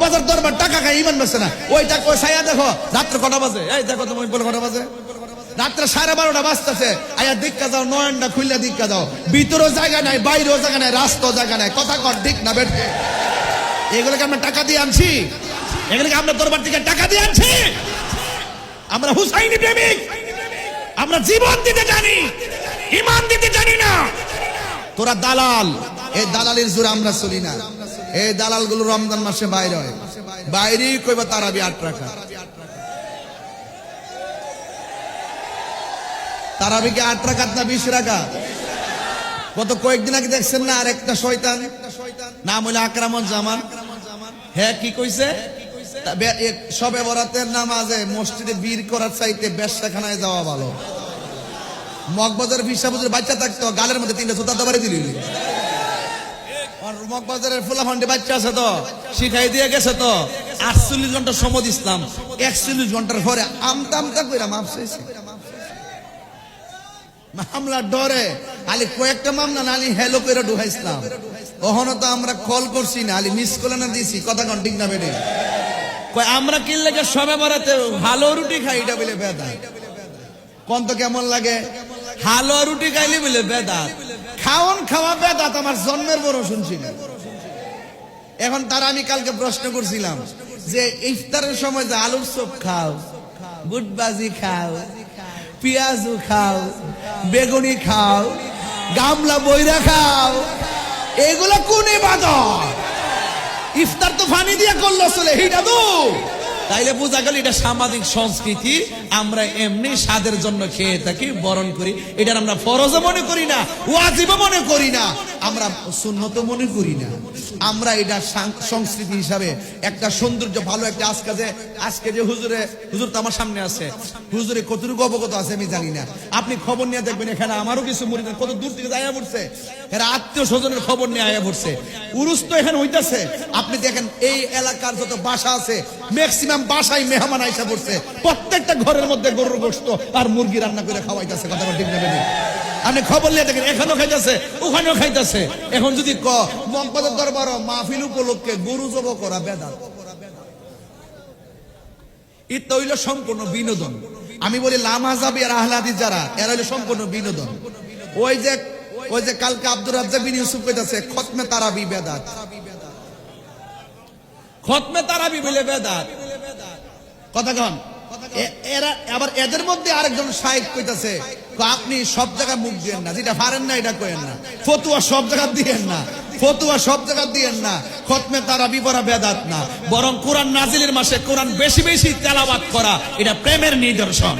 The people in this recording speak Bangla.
মগবাজার দরবার টাকা খায় ইমান বেছে না। ওই টাকা ওই ছায়া দেখো রাত্রে কটা বাজে, এই দেখো তুমি বলে কটা বাজে, রাত্রে 12:30 বাজতেছে। আয়া দিক্কা যাও, নয়নটা খুললে দিক্কা যাও, ভিতরেও জায়গা নাই, বাইরেও জায়গা নাই, রাস্তাও জায়গা নাই। কথা কর ঠিক না বেটে? এগুলোকে আমরা টাকা দিয়ে আনছি? এগুলোকে আমরা দরবার থেকে টাকা দিয়ে আনছি? আমরা হুসাইনি প্রেমিক, আমরা জীবন দিতে জানি, ইমান দিতে জানি না। তোরা দালাল, এই দালালের জোরে আমরা চলি না। এই দালাল গুলো রমজান মাসে বাইরে হয়, বাইরেই কইবা তারাবি 8 রাকাত। তারাবি কি 8 রাকাত না 20 রাকাত? গত কয়েকদিন আগে দেখছেন না আর একটা শয়তান, নাম হলো আকরামুজ্জামান, হ্যাঁ কি কইছে, শবে বরাতের নামাজে মসজিদে বীর করার চাইতে বেশ্যাখানায় যাওয়া ভালো। মগবাজার বিশাবুজের বাচ্চা থাকতো, গালের মধ্যে 3টা জুতা দাবারে দিলি। মগবাজারের ফুলাফান্ডি বাচ্চা আছে তো, শিখাই দিয়ে গেছে তো। 48 ঘন্টা সময় ইসলাম, 41 ঘন্টার পরে আমতা আমতা কইরা মাপ চাইছে। মামলা ডরে আলি কয়েকটা মামলা না আলি হেলো করে ঢুকাইছিলাম। ওখানে তো আমরা কল করছি না, আলি মিস কলে না দিছি। কথা কন ঠিক না বেটে? আমরা কি লাগে সবে বরাতে ভালো রুটি খাই, এটা বলে বেদাত। কোন তো কেমন লাগে? ভালো রুটি খাইলে বলে বেদাত। খাওন খাওয়া বেদাত আমার জন্মের বড় শুনছি না। এখন তারা আমি কালকে প্রশ্ন করছিলাম যে ইফতারের সময় যে আলুর চপ খাও, বুটবাজি খাও, পেঁয়াজু খাও, বেগুনি খাও, গামলা বইরা খাও, এগুলো কোন ইবাদত? ইফতার তো পানি দিয়ে করলো চলে, হিটা দু। তাইলে বোঝা গেল এটা সামাজিক সংস্কৃতি। আমরা এমনি স্বাদের জন্য খেয়ে থাকি, বরণ করি। এটা আমরা ফরজও মনে করি না, ওয়াজিবও মনে করি না, আমরা সুন্নতও মনে করি না। আমরা এটা সংস্কৃতি হিসাবে একটা সৌন্দর্য, ভালো একটা আজকে যে হুজুর তো আমার সামনে আছে, হুজুরে কতটুকু অবগত আছে আমি জানি না। আপনি খবর নিয়ে দেখবেন, এখানে আমারও কিছু মুরিদ কত দূর থেকে আয়া পড়ছে, এরা আত্মীয় স্বজনের খবর নিয়ে আয়া পড়ছে। উরুস তো এখানে হইতাছে। আপনি দেখেন এই এলাকার যত বাসা আছে, ম্যাক্সিমাম বাসায় মেহমান আইসা পড়ছে। প্রত্যেকটা ঘরের মধ্যে গরুর গোশত আর মুরগি রান্না করে খাওয়াইতেছে। কথা ঠিক না? আপনি খবর নিয়ে দেখেন, এখানেও খাইতেছে, ওখানেও খাইতেছে। এখন যদি মগবাজার দরবার মাহফিল উপলক্ষে গরু জব করা বেদাত, এটা হইল সম্পূর্ণ বিনোদন। আমি বলি লামাযাবি আর আহলে হাদিস যারা, এরা হইল সম্পূর্ণ বিনোদন। ওই যে কালকে আব্দুর রাজ্জাক বিন ইউসুফ কইতাছে খতমে তারাবি বেদাত, খতমে তারাবি বলে বেদাত। কথা কন? এরা আবার এদের মধ্যে আরেকজন শাইখ কইতাছে আপনি সব জায়গায় মুখ দিয়েন না, যেটা পারেন না এটা কইেন না, ফতুয়া সব জায়গা দিয়েন না, ফতুয়া সব জায়গা দিয়েন না। খতমে তারাবি পড়া বেদাত না, বরং কোরআন নাজিলের মাসে কোরআন বেশি বেশি তেলাওয়াত করা এটা প্রেমের নিদর্শন।